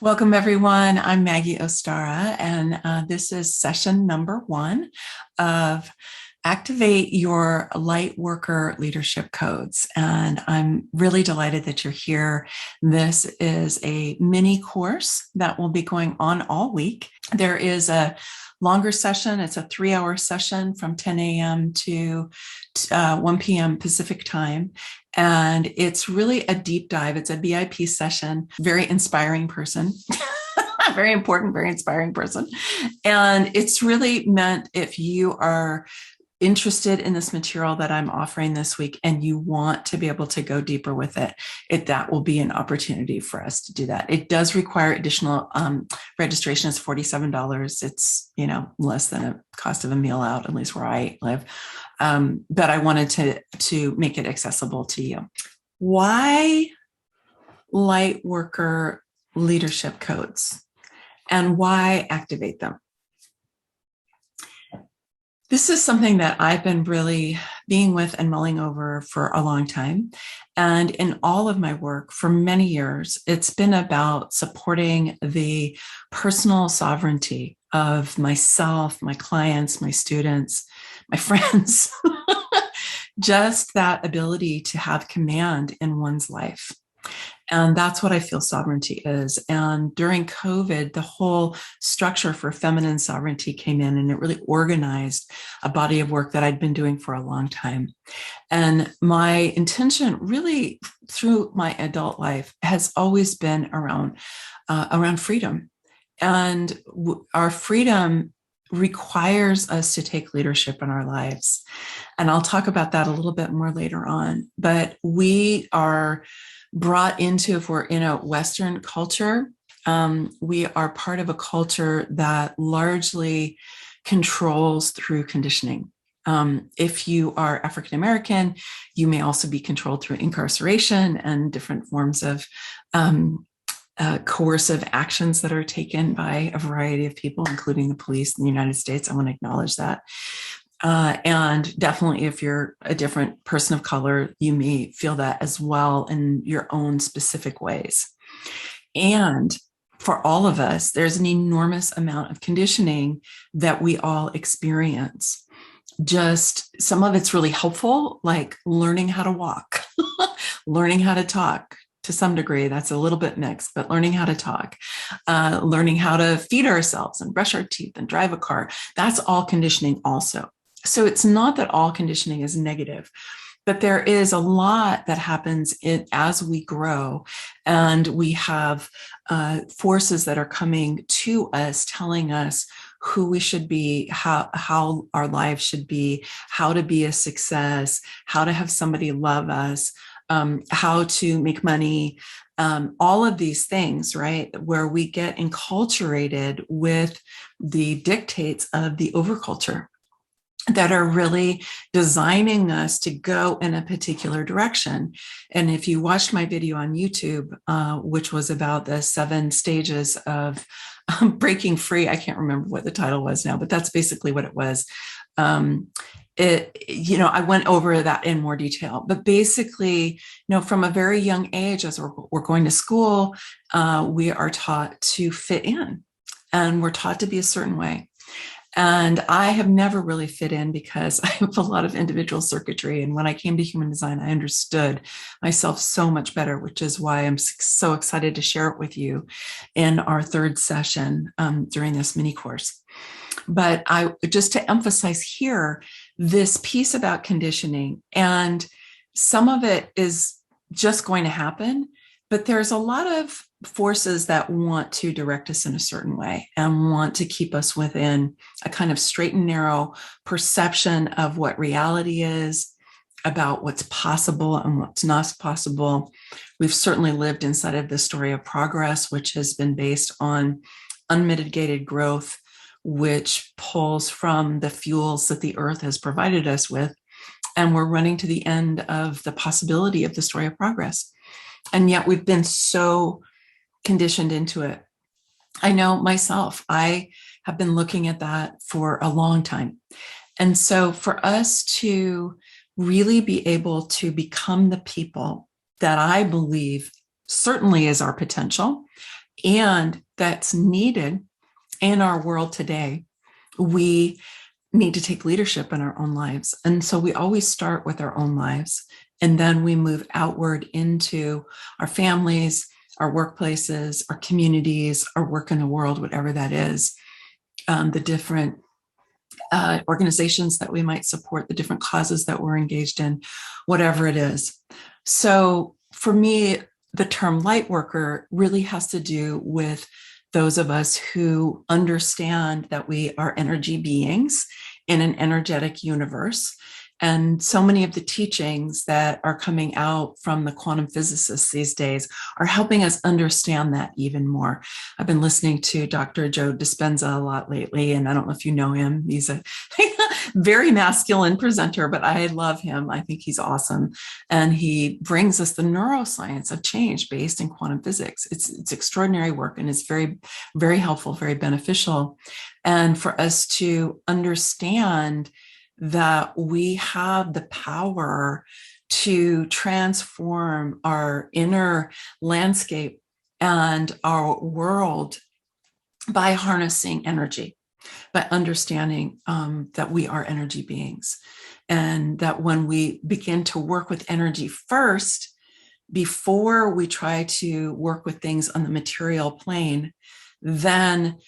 Welcome, everyone. I'm Maggie Ostara, and this is session number 1 of Activate Your Lightworker Leadership Codes. And I'm really delighted that you're here. This is a mini course that will be going on all week. There is a longer session. It's a 3-hour session from 10 a.m. to 1 p.m. Pacific time. And it's really a deep dive. It's a VIP session, very inspiring person, very important, very inspiring person. And it's really meant if you are interested in this material that I'm offering this week and you want to be able to go deeper with it, that will be an opportunity for us to do that. It does require additional registration. It's $47. It's, less than a cost of a meal out, at least where I live. But I wanted to make it accessible to you. Why Lightworker leadership codes and why activate them? This is something that I've been really being with and mulling over for a long time. And in all of my work for many years, it's been about supporting the personal sovereignty of myself, my clients, my students, my friends, just that ability to have command in one's life. And that's what I feel sovereignty is. And during COVID, the whole structure for feminine sovereignty came in, and it really organized a body of work that I'd been doing for a long time. And my intention really through my adult life has always been around freedom. And our freedom requires us to take leadership in our lives. And I'll talk about that a little bit more later on. But we are brought into, if we're in a Western culture, we are part of a culture that largely controls through conditioning. If you are African American, you may also be controlled through incarceration and different forms of coercive actions that are taken by a variety of people, including the police in the United States. I want to acknowledge that. And definitely if you're a different person of color, you may feel that as well in your own specific ways. And for all of us, there's an enormous amount of conditioning that we all experience. Just some of it's really helpful, like learning how to walk, learning how to talk. To some degree, that's a little bit mixed, but learning how to talk, learning how to feed ourselves and brush our teeth and drive a car, that's all conditioning also. So it's not that all conditioning is negative, but there is a lot that happens as we grow, and we have forces that are coming to us telling us who we should be, how our lives should be, how to be a success, how to have somebody love us, how to make money, all of these things, right? Where we get enculturated with the dictates of the overculture that are really designing us to go in a particular direction. And if you watched my video on YouTube, which was about the 7 stages of breaking free, I can't remember what the title was now, but that's basically what it was. I went over that in more detail, but basically, from a very young age, as we're going to school, we are taught to fit in, and we're taught to be a certain way. And I have never really fit in because I have a lot of individual circuitry. And when I came to human design, I understood myself so much better, which is why I'm so excited to share it with you in our 3rd session during this mini course. But just to emphasize here, this piece about conditioning, and some of it is just going to happen, but there's a lot of forces that want to direct us in a certain way and want to keep us within a kind of straight and narrow perception of what reality is, about what's possible and what's not possible. We've certainly lived inside of the story of progress, which has been based on unmitigated growth, which pulls from the fuels that the earth has provided us with. And we're running to the end of the possibility of the story of progress. And yet we've been so conditioned into it. I know myself, I have been looking at that for a long time. And so for us to really be able to become the people that I believe certainly is our potential, and that's needed in our world today. We need to take leadership in our own lives. And so we always start with our own lives, and then we move outward into our families, our workplaces, our communities, our work in the world, whatever that is, the different organizations that we might support, the different causes that we're engaged in, whatever it is. So for me, the term light worker really has to do with those of us who understand that we are energy beings in an energetic universe. And so many of the teachings that are coming out from the quantum physicists these days are helping us understand that even more. I've been listening to Dr. Joe Dispenza a lot lately, and I don't know if you know him. He's a very masculine presenter, but I love him. I think he's awesome. And he brings us the neuroscience of change based in quantum physics. It's extraordinary work, and it's very, very helpful, very beneficial. And for us to understand that we have the power to transform our inner landscape and our world by harnessing energy, by understanding that we are energy beings, and that when we begin to work with energy first, before we try to work with things on the material plane, then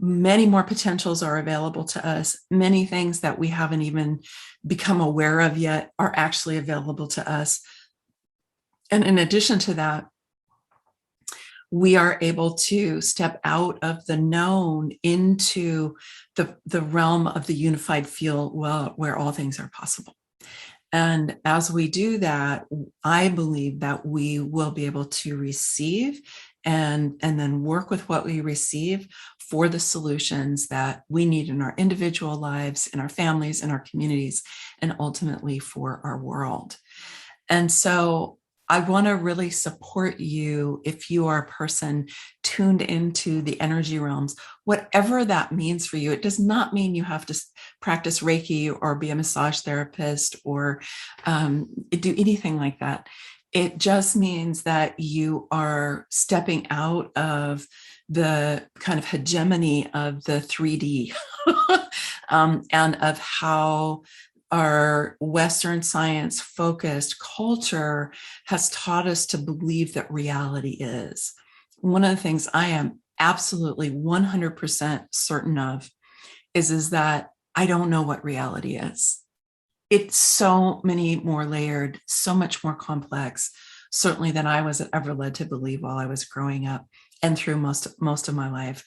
many more potentials are available to us. Many things that we haven't even become aware of yet are actually available to us. And in addition to that, we are able to step out of the known into the realm of the unified field, where all things are possible. And as we do that, I believe that we will be able to receive and then work with what we receive for the solutions that we need in our individual lives, in our families, in our communities, and ultimately for our world. And so I want to really support you if you are a person tuned into the energy realms, whatever that means for you. It does not mean you have to practice Reiki or be a massage therapist or do anything like that. It just means that you are stepping out of the kind of hegemony of the 3D and of how our Western science focused culture has taught us to believe that reality is. One of the things I am absolutely 100% certain of is that I don't know what reality is. It's so many more layered, so much more complex, certainly than I was ever led to believe while I was growing up and through most of my life.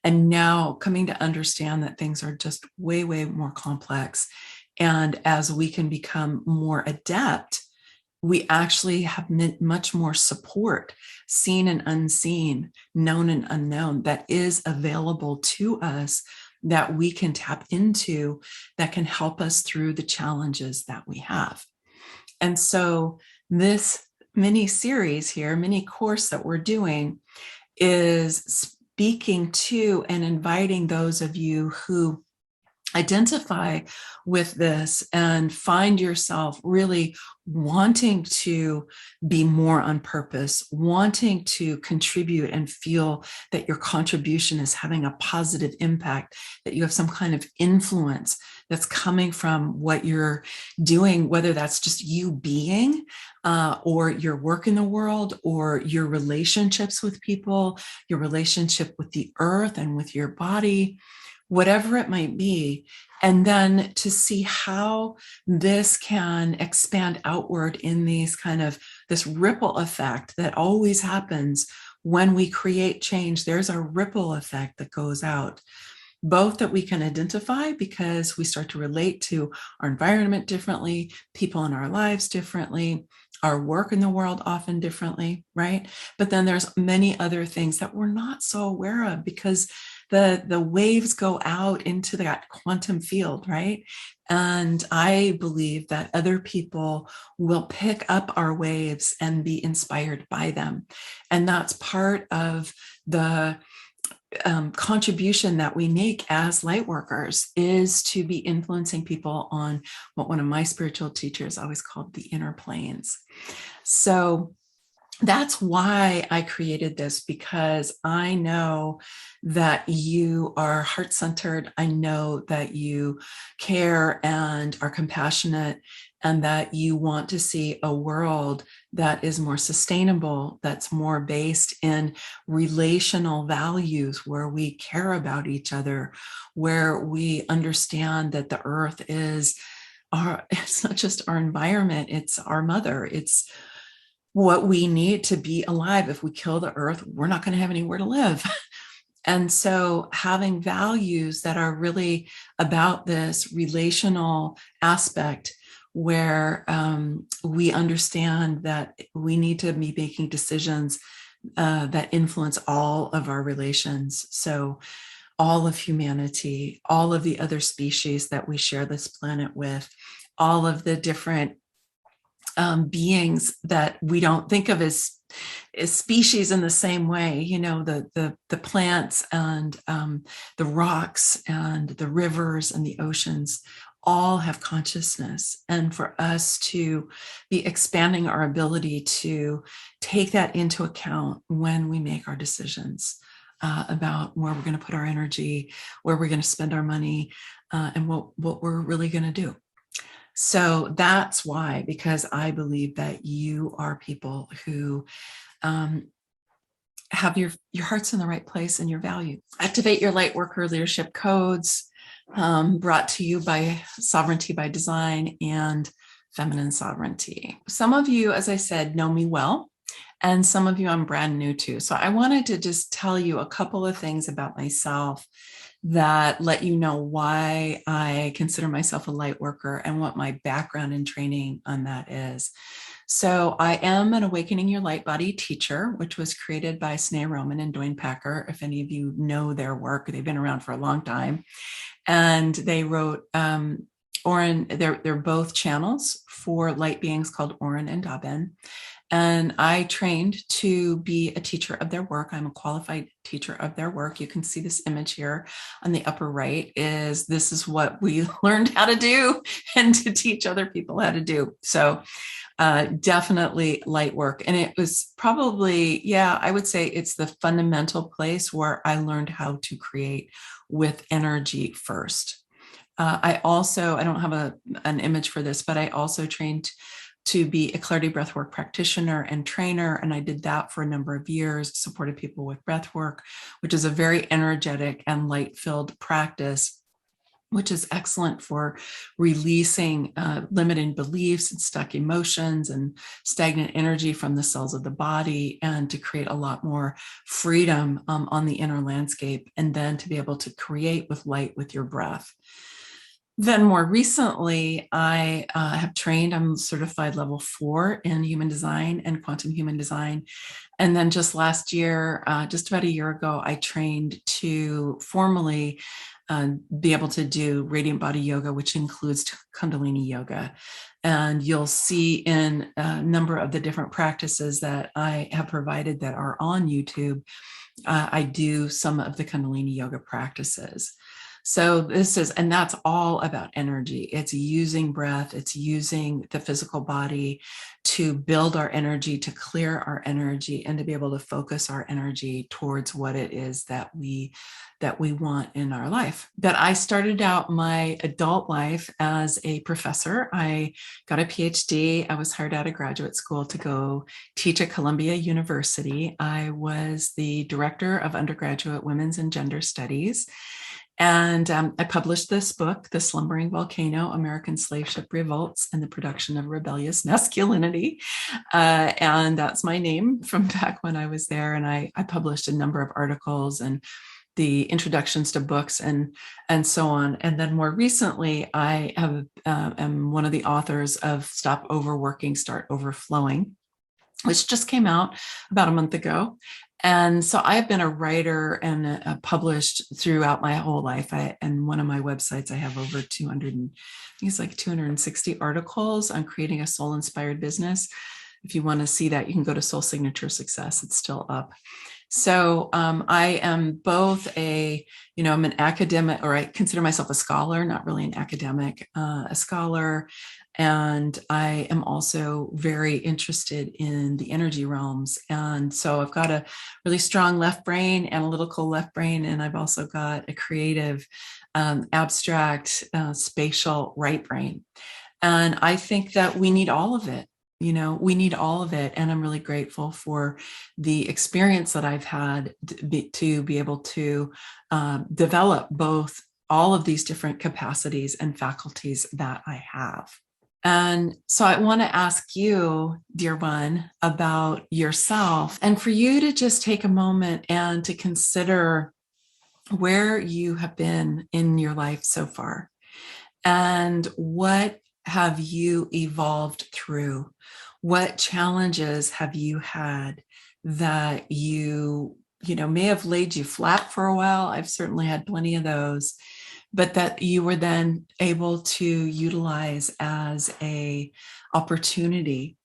And now coming to understand that things are just way, way more complex. And as we can become more adept, we actually have much more support, seen and unseen, known and unknown, that is available to us, that we can tap into, that can help us through the challenges that we have. And so this mini series here, mini course that we're doing, is speaking to and inviting those of you who identify with this and find yourself really wanting to be more on purpose, wanting to contribute and feel that your contribution is having a positive impact, that you have some kind of influence that's coming from what you're doing, whether that's just you being or your work in the world or your relationships with people, your relationship with the earth and with your body, whatever it might be, and then to see how this can expand outward in these kind of this ripple effect that always happens when we create change. There's a ripple effect that goes out, both that we can identify because we start to relate to our environment differently, people in our lives differently, our work in the world often differently, right? But then there's many other things that we're not so aware of because the waves go out into that quantum field, right? And I believe that other people will pick up our waves and be inspired by them. And that's part of the contribution that we make as light workers, is to be influencing people on what one of my spiritual teachers always called the inner planes. So That's why I created this, because I know that you are heart-centered. I know that you care and are compassionate, and that you want to see a world that is more sustainable, that's more based in relational values, where we care about each other, where we understand that the earth is it's not just our environment, it's our mother. It's what we need to be alive. If we kill the earth, we're not going to have anywhere to live. And so having values that are really about this relational aspect, where we understand that we need to be making decisions that influence all of our relations. So all of humanity, all of the other species that we share this planet with, all of the different beings that we don't think of as species in the same way, the plants and the rocks and the rivers and the oceans all have consciousness. And for us to be expanding our ability to take that into account when we make our decisions about where we're going to put our energy, where we're going to spend our money, and what we're really going to do. So that's why, because I believe that you are people who have your hearts in the right place and your value. Activate your Lightworker leadership codes, brought to you by Sovereignty by Design and Feminine Sovereignty. Some of you, as I said, know me well, and some of you I'm brand new to. So I wanted to just tell you a couple of things about myself that let you know why I consider myself a light worker and what my background and training on that is. So I am an Awakening Your Light Body teacher, which was created by Snea Roman and Dwayne Packer. If any of you know their work, they've been around for a long time. And they wrote Oren, they're both channels for light beings called Oren and Daben. And I trained to be a teacher of their work. I'm a qualified teacher of their work. You can see this image here on the upper right. This is what we learned how to do and to teach other people how to do. So definitely light work. And it was probably, I would say it's the fundamental place where I learned how to create with energy first. I don't have an image for this, but I also trained to be a clarity breathwork practitioner and trainer. And I did that for a number of years, supported people with breathwork, which is a very energetic and light-filled practice, which is excellent for releasing limiting beliefs and stuck emotions and stagnant energy from the cells of the body, and to create a lot more freedom on the inner landscape, and then to be able to create with light with your breath. Then more recently, I have trained, I'm certified level 4 in human design and quantum human design. And then just last year, just about a year ago, I trained to formally be able to do radiant body yoga, which includes Kundalini yoga. And you'll see in a number of the different practices that I have provided that are on YouTube, I do some of the Kundalini yoga practices. So that's all about energy. It's using breath, it's using the physical body to build our energy, to clear our energy, and to be able to focus our energy towards what it is that we want in our life. That I started out my adult life as a professor. I got a PhD. I was hired out of graduate school to go teach at Columbia University. I was the director of undergraduate women's and gender studies. And I published this book, The Slumbering Volcano, American Slave Ship Revolts and the Production of Rebellious Masculinity. And that's my name from back when I was there. And I published a number of articles and the introductions to books and so on. And then more recently, I am one of the authors of Stop Overworking, Start Overflowing, which just came out about a month ago. And so I've been a writer and published throughout my whole life. And one of my websites, I have over 260 articles on creating a soul-inspired business. If you want to see that, you can go to Soul Signature Success. It's still up. So I am both I'm an academic, or I consider myself a scholar, not really an academic, a scholar. And I am also very interested in the energy realms. And so I've got a really strong left brain, analytical left brain, and I've also got a creative, abstract, spatial right brain. And I think that we need all of it. We need all of it. And I'm really grateful for the experience that I've had to be able to develop both all of these different capacities and faculties that I have. And so I want to ask you, dear one, about yourself, and for you to just take a moment and to consider where you have been in your life so far, and what have you evolved through? What challenges have you had that may have laid you flat for a while? I've certainly had plenty of those, but that you were then able to utilize as a opportunity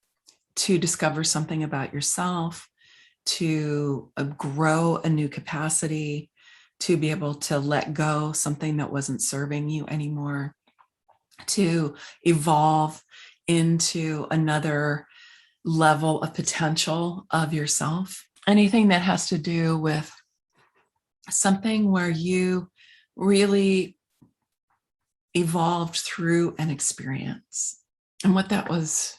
to discover something about yourself, to grow a new capacity, to be able to let go something that wasn't serving you anymore, to evolve into another level of potential of yourself. Anything that has to do with something where you really evolved through an experience, and what that was,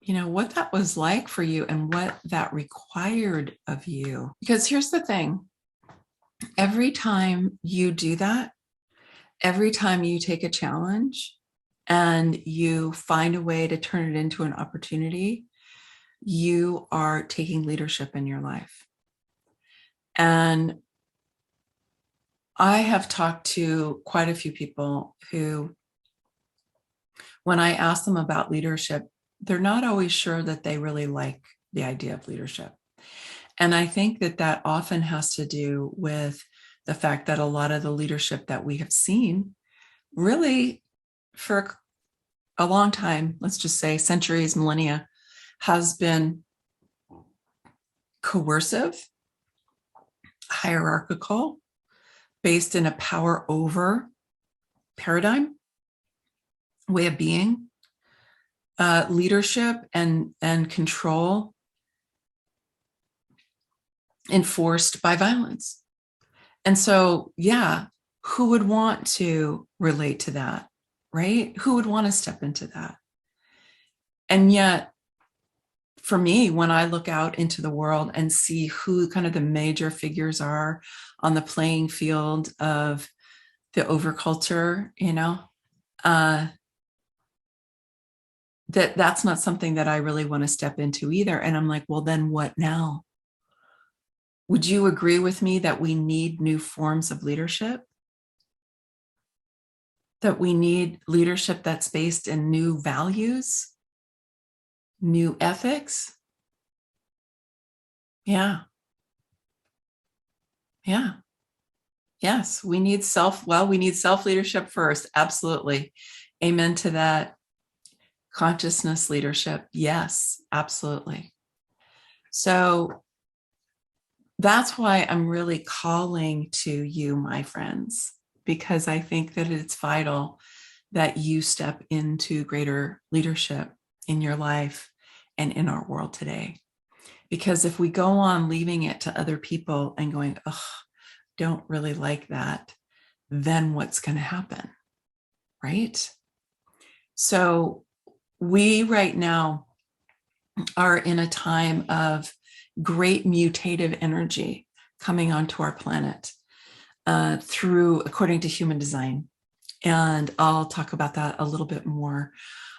what that was like for you and what that required of you. Because here's the thing, every time you do that, every time you take a challenge and you find a way to turn it into an opportunity, you are taking leadership in your life. And I have talked to quite a few people who, when I ask them about leadership, they're not always sure that they really like the idea of leadership. And I think that that often has to do with the fact that a lot of the leadership that we have seen really for a long time, let's just say centuries, millennia, has been coercive, hierarchical, based in a power over paradigm, way of being, leadership and control enforced by violence. And so, yeah, who would want to relate to that, right? Who would want to step into that? And yet, for me, when I look out into the world and see who kind of the major figures are on the playing field of the overculture, that's not something that I really want to step into either. And I'm like, well, then what now? Would you agree with me that we need new forms of leadership? That we need leadership that's based in new values, new ethics? Yeah. Yeah. Yes, we need self-leadership first. Absolutely. Amen to that. Consciousness leadership. Yes, absolutely. So that's why I'm really calling to you, my friends, because I think that it's vital that you step into greater leadership in your life and in our world today. Because if we go on leaving it to other people and going, oh, don't really like that, then what's going to happen, right? So we right now are in a time of great mutative energy coming onto our planet according to human design. And I'll talk about that a little bit more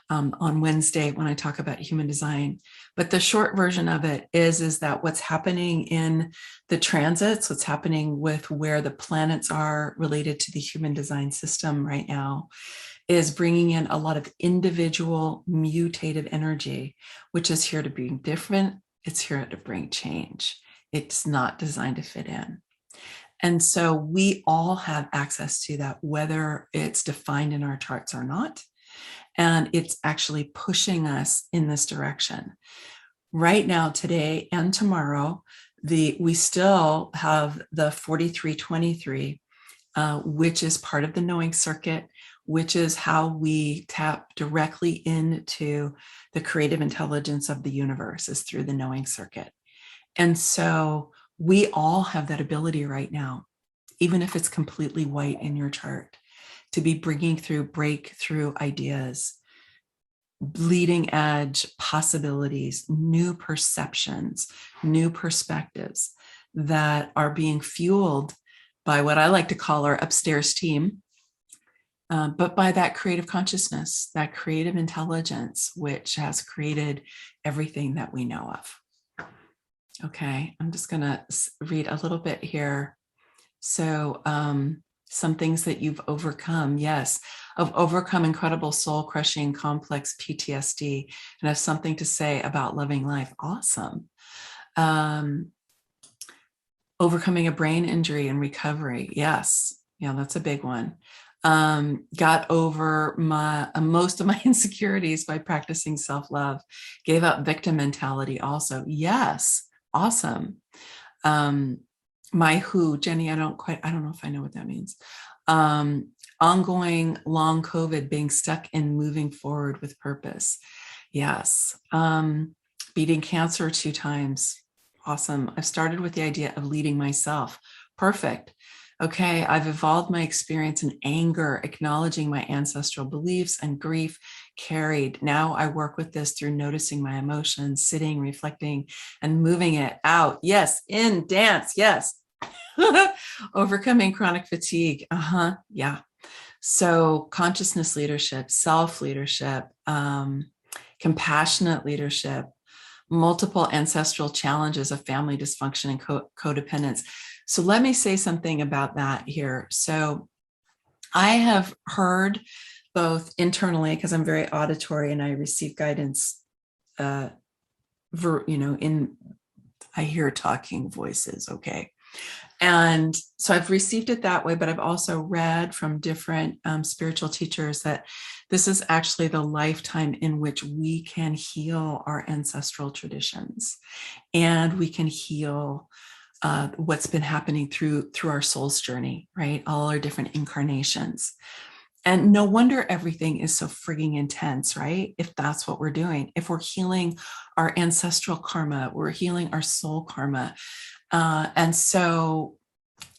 on Wednesday when I talk about human design. But the short version of it is that what's happening in the transits, what's happening with where the planets are related to the human design system right now, is bringing in a lot of individual mutative energy, which is here to be different. It's here to bring change. It's not designed to fit in. And so we all have access to that, whether it's defined in our charts or not. And it's actually pushing us in this direction. Right now, today and tomorrow, We still have the 4323, which is part of the knowing circuit, which is how we tap directly into the creative intelligence of the universe, is through the knowing circuit. And so we all have that ability right now, even if it's completely white in your chart, to be bringing through breakthrough ideas, bleeding edge possibilities, new perceptions, new perspectives that are being fueled by what I like to call our upstairs team, but by that creative consciousness, that creative intelligence, which has created everything that we know of. Okay, I'm just going to read a little bit here. So some things that you've overcome. Yes, I've overcome incredible soul-crushing complex PTSD and have something to say about loving life. Awesome. Overcoming a brain injury and recovery. Yes. Yeah, that's a big one. Got over most of my insecurities by practicing self-love. Gave up victim mentality also. Yes. Awesome. My who, Jenny, I don't know if I know what that means. Ongoing long COVID, being stuck and moving forward with purpose. Yes. Beating cancer 2 times. Awesome. I've started with the idea of leading myself. Perfect. Okay. I've evolved my experience in anger, acknowledging my ancestral beliefs and grief carried. Now I work with this through noticing my emotions, sitting, reflecting, and moving it out. Yes. In dance. Yes. Overcoming chronic fatigue. Yeah. So consciousness leadership, self-leadership, compassionate leadership, multiple ancestral challenges of family dysfunction and codependence. So let me say something about that here. So I have heard both internally, because I'm very auditory and I receive guidance, I hear talking voices. Okay. And so I've received it that way, but I've also read from different spiritual teachers that this is actually the lifetime in which we can heal our ancestral traditions, and we can heal what's been happening through our soul's journey, right? All our different incarnations. And no wonder everything is so frigging intense, right? If that's what we're doing, if we're healing our ancestral karma, we're healing our soul karma. And so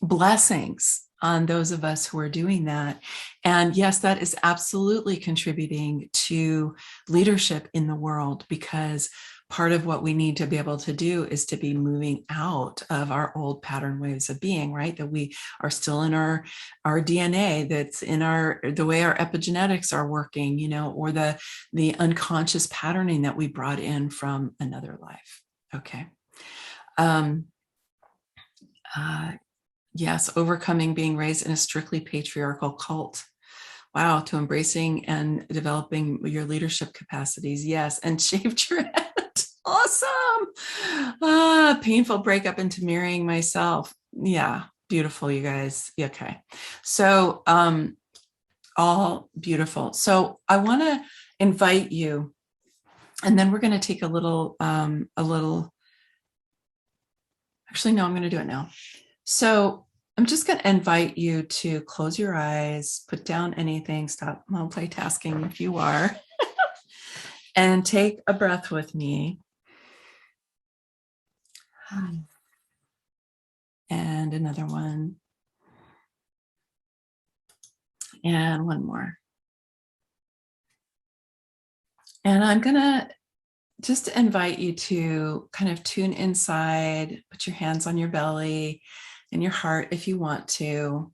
blessings on those of us who are doing that. And yes, that is absolutely contributing to leadership in the world, because part of what we need to be able to do is to be moving out of our old pattern ways of being, right? That we are still in our DNA, that's in the way our epigenetics are working, or the unconscious patterning that we brought in from another life. Okay. Yes, overcoming being raised in a strictly patriarchal cult. Wow, to embracing and developing your leadership capacities. Yes, and shaved your head. Awesome. Painful breakup into marrying myself. Yeah, beautiful, you guys. Okay. So all beautiful. So I want to invite you, and then we're going to take a little, actually, no, I'm going to do it now. So I'm just going to invite you to close your eyes, put down anything, stop multitasking if you are, and take a breath with me. And another one. And one more. And I'm going to just invite you to kind of tune inside, put your hands on your belly and your heart if you want to.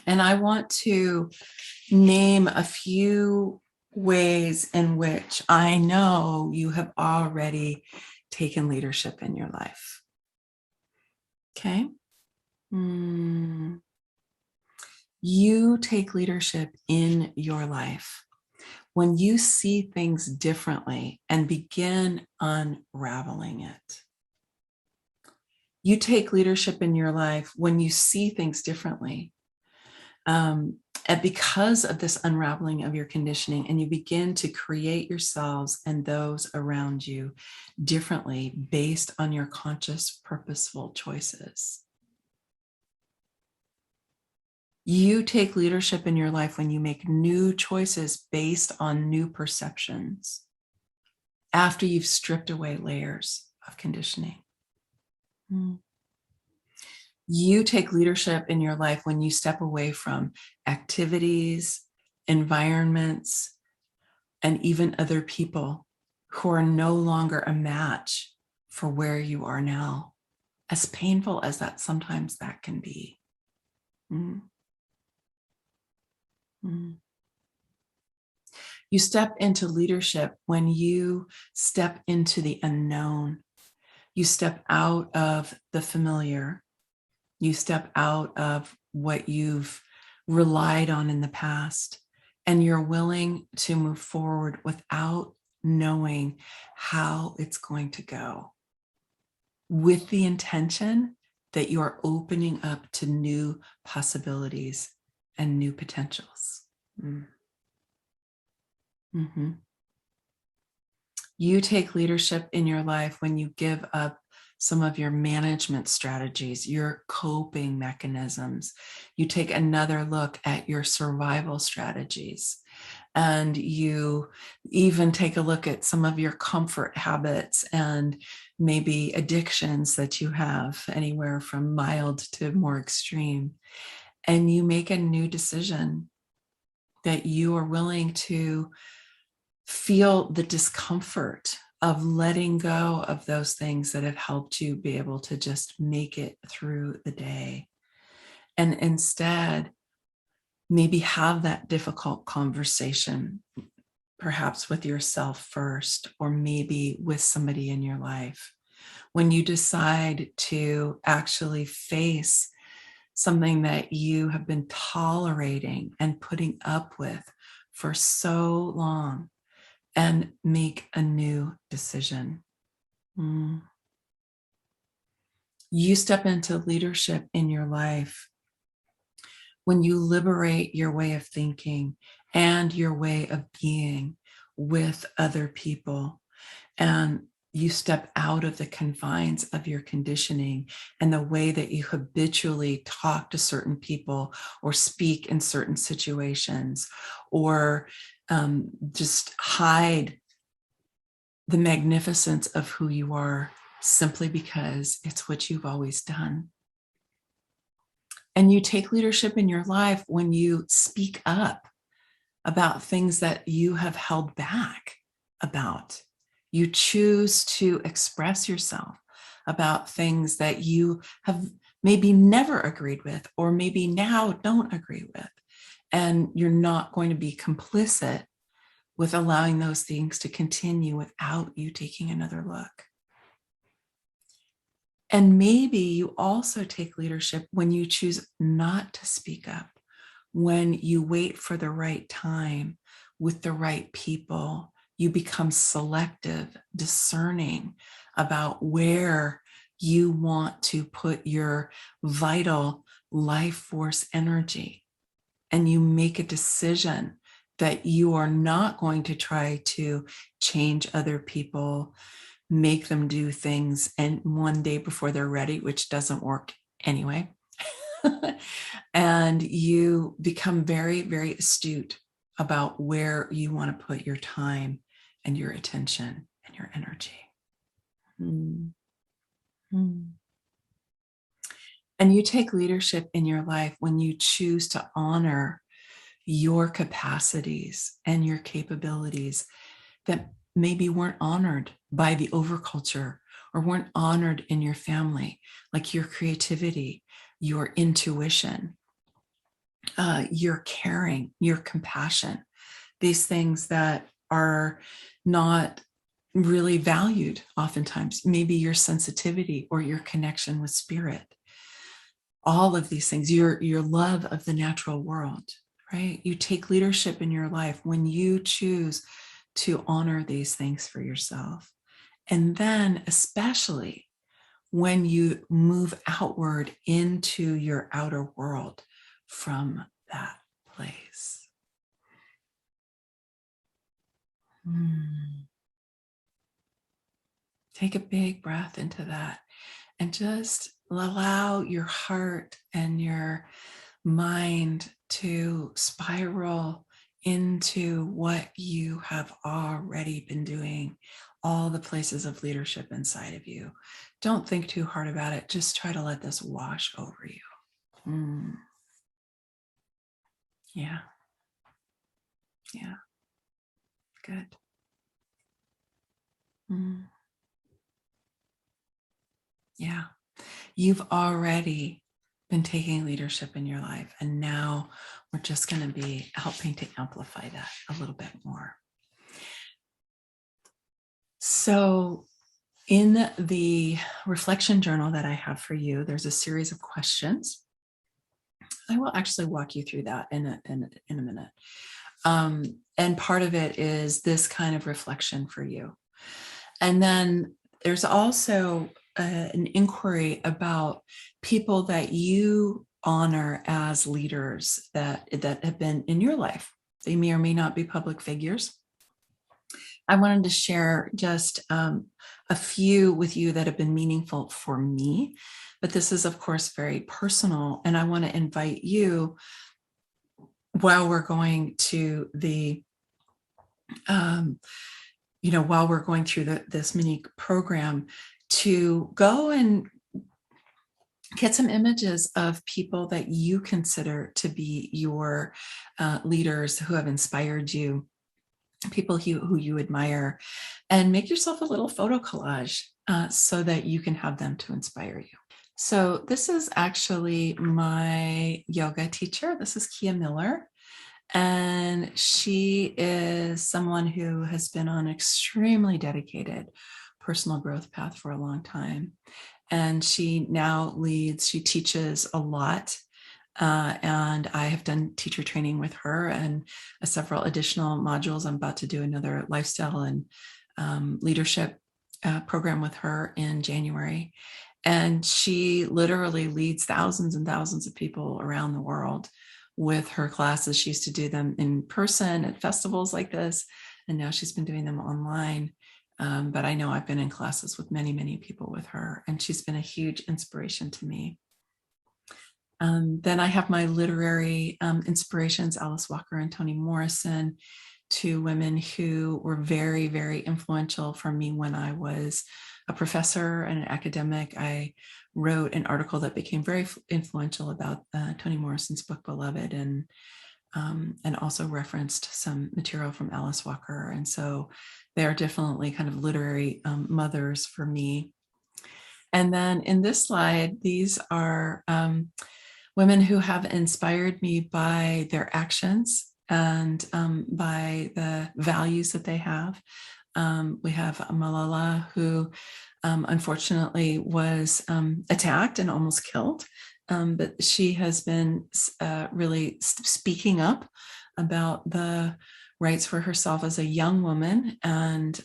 And I want to name a few ways in which I know you have already taken leadership in your life. Okay. You take leadership in your life when you see things differently and begin unraveling it. You take leadership in your life when you see things differently. And because of this unraveling of your conditioning, and you begin to create yourselves and those around you differently based on your conscious, purposeful choices. You take leadership in your life when you make new choices based on new perceptions after you've stripped away layers of conditioning. You take leadership in your life when you step away from activities, environments, and even other people who are no longer a match for where you are now, as painful as that sometimes that can be. Mm. Mm. You step into leadership when you step into the unknown. You step out of the familiar. You step out of what you've relied on in the past, and you're willing to move forward without knowing how it's going to go, with the intention that you are opening up to new possibilities and new potentials. Mm-hmm. You take leadership in your life when you give up some of your management strategies, your coping mechanisms. You take another look at your survival strategies, and you even take a look at some of your comfort habits and maybe addictions that you have, anywhere from mild to more extreme. And you make a new decision that you are willing to feel the discomfort of letting go of those things that have helped you be able to just make it through the day. And instead, maybe have that difficult conversation, perhaps with yourself first, or maybe with somebody in your life. When you decide to actually face something that you have been tolerating and putting up with for so long, and make a new decision. You step into leadership in your life when you liberate your way of thinking and your way of being with other people, and you step out of the confines of your conditioning and the way that you habitually talk to certain people or speak in certain situations, or just hide the magnificence of who you are simply because it's what you've always done. And you take leadership in your life when you speak up about things that you have held back about. You choose to express yourself about things that you have maybe never agreed with, or maybe now don't agree with. And you're not going to be complicit with allowing those things to continue without you taking another look. And maybe you also take leadership when you choose not to speak up, when you wait for the right time with the right people. You become selective, discerning about where you want to put your vital life force energy. And you make a decision that you are not going to try to change other people, make them do things and one day before they're ready, which doesn't work anyway. And you become very, very astute about where you want to put your time and your attention and your energy. And you take leadership in your life when you choose to honor your capacities and your capabilities that maybe weren't honored by the overculture or weren't honored in your family, like your creativity, your intuition, your caring, your compassion, these things that are not really valued oftentimes, maybe your sensitivity or your connection with spirit, all of these things, your love of the natural world, right? You take leadership in your life when you choose to honor these things for yourself. And then especially when you move outward into your outer world from that place. Mm. Take a big breath into that and just allow your heart and your mind to spiral into what you have already been doing, all the places of leadership inside of you. Don't think too hard about it. Just try to let this wash over you. Mm. Yeah. Yeah. Good. Mm. Yeah. You've already been taking leadership in your life, and now we're just going to be helping to amplify that a little bit more. So in the reflection journal that I have for you, there's a series of questions. I will actually walk you through that in a minute. And part of it is this kind of reflection for you. And then there's also an inquiry about people that you honor as leaders that have been in your life. They may or may not be public figures. I wanted to share just a few with you that have been meaningful for me, but this is, of course, very personal. And I want to invite you, while we're going to the while we're going through this mini program, to go and get some images of people that you consider to be your leaders who have inspired you, people who you admire, and make yourself a little photo collage so that you can have them to inspire you. So this is actually my yoga teacher. This is Kia Miller. And she is someone who has been on an extremely dedicated personal growth path for a long time. And she now she teaches a lot. And I have done teacher training with her and several additional modules. I'm about to do another lifestyle and leadership program with her in January. And she literally leads thousands and thousands of people around the world with her classes. She used to do them in person at festivals like this, and now she's been doing them online. But I know I've been in classes with many, many people with her, and she's been a huge inspiration to me. Then I have my literary inspirations, Alice Walker and Toni Morrison, two women who were very, very influential for me when I was a professor and an academic. I wrote an article that became very influential about Toni Morrison's book, Beloved, and also referenced some material from Alice Walker. And so they're definitely kind of literary mothers for me. And then in this slide, these are women who have inspired me by their actions and by the values that they have. We have Malala, who unfortunately was attacked and almost killed, but she has been really speaking up about the rights for herself as a young woman. And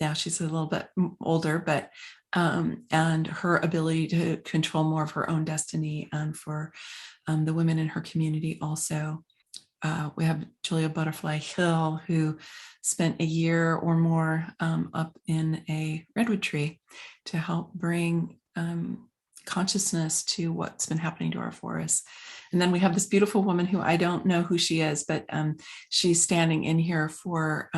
now she's a little bit older, but and her ability to control more of her own destiny, and for the women in her community also. We have Julia Butterfly Hill, who spent a year or more up in a redwood tree to help bring consciousness to what's been happening to our forests. And then we have this beautiful woman who I don't know who she is, but she's standing in here for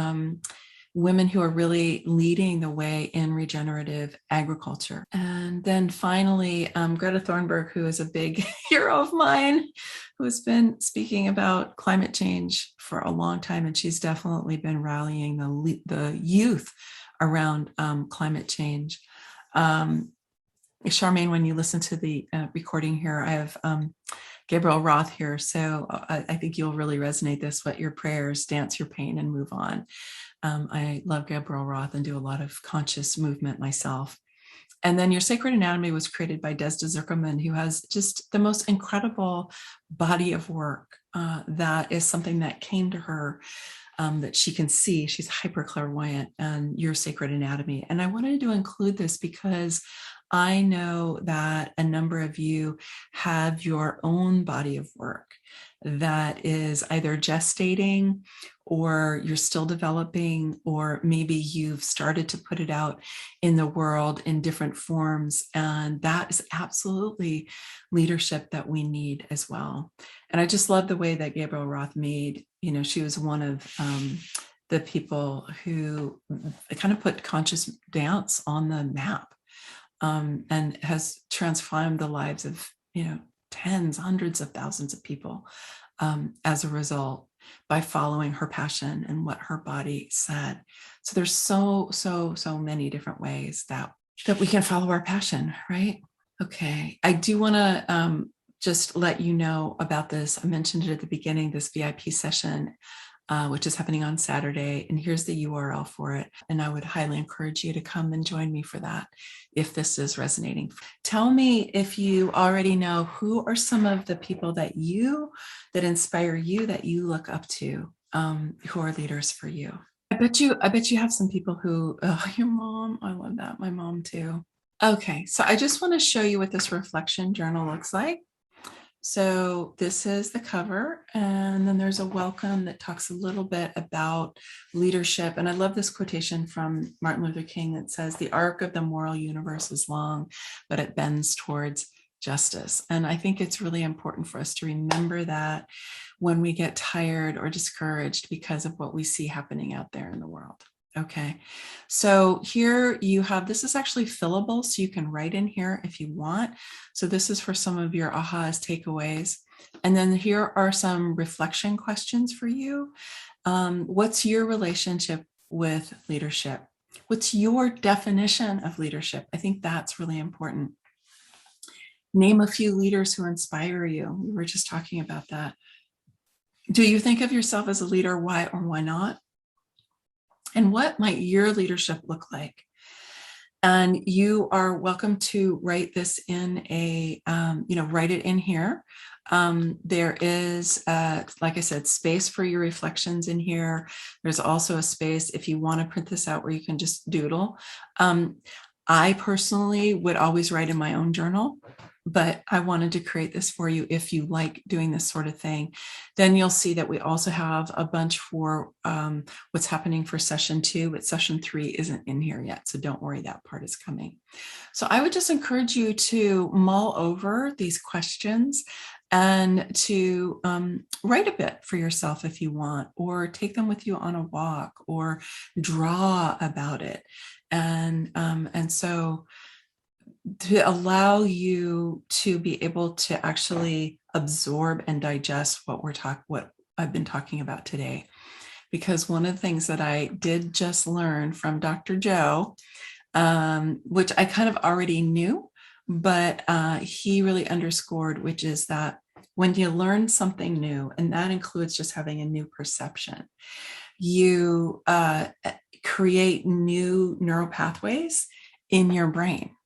women who are really leading the way in regenerative agriculture. And then finally, Greta Thunberg, who is a big hero of mine, who has been speaking about climate change for a long time. And she's definitely been rallying the youth around climate change. Charmaine, when you listen to the recording here, I have Gabriel Roth here. So I think you'll really resonate this, what your prayers, dance your pain and move on. I love Gabriel Roth and do a lot of conscious movement myself. And then Your Sacred Anatomy was created by Desda Zuckerman, who has just the most incredible body of work that is something that came to her that she can see. She's hyper clairvoyant, and Your Sacred Anatomy. And I wanted to include this because I know that a number of you have your own body of work that is either gestating or you're still developing, or maybe you've started to put it out in the world in different forms. And that is absolutely leadership that we need as well. And I just love the way that Gabriel Roth made, she was one of the people who kind of put conscious dance on the map, and has transformed the lives of, tens, hundreds of thousands of people as a result, by following her passion and what her body said. So there's so many different ways that we can follow our passion, right? Okay, I do want to just let you know about this. I mentioned it at the beginning, this VIP session, which is happening on Saturday. And here's the URL for it. And I would highly encourage you to come and join me for that if this is resonating. Tell me if you already know, who are some of the people that inspire you, that you look up to, who are leaders for you. I bet you have some people who, your mom, I love that. My mom too. Okay, so I just want to show you what this reflection journal looks like. So this is the cover, and then there's a welcome that talks a little bit about leadership. And I love this quotation from Martin Luther King that says, "The arc of the moral universe is long, but it bends towards justice." And I think it's really important for us to remember that when we get tired or discouraged because of what we see happening out there in the world. Okay, so here you have, this is actually fillable, so you can write in here if you want. So this is for some of your ahas, takeaways. And then here are some reflection questions for you. What's your relationship with leadership? What's your definition of leadership? I think that's really important. Name a few leaders who inspire you. We were just talking about that. Do you think of yourself as a leader? Why or why not? And what might your leadership look like? And you are welcome to write this in write it in here. There is, like I said, space for your reflections in here. There's also a space if you want to print this out where you can just doodle. I personally would always write in my own journal, but I wanted to create this for you if you like doing this sort of thing. Then you'll see that we also have a bunch for what's happening for session 2, but session 3 isn't in here yet, so don't worry, that part is coming. So I would just encourage you to mull over these questions and to write a bit for yourself if you want, or take them with you on a walk, or draw about it. And so to allow you to be able to actually absorb and digest what I've been talking about today. Because one of the things that I did just learn from Dr. Joe, which I kind of already knew, but he really underscored, which is that when you learn something new, and that includes just having a new perception, you create new neural pathways in your brain,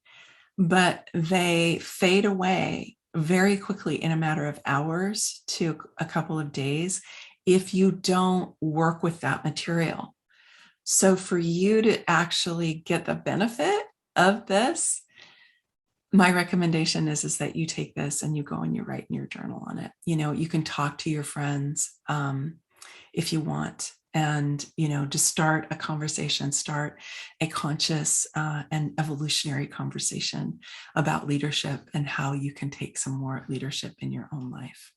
but they fade away very quickly in a matter of hours to a couple of days if you don't work with that material. So for you to actually get the benefit of this, my recommendation is that you take this and you go and you write in your journal on it. You can talk to your friends if you want, and to start a conversation, start a conscious and evolutionary conversation about leadership and how you can take some more leadership in your own life.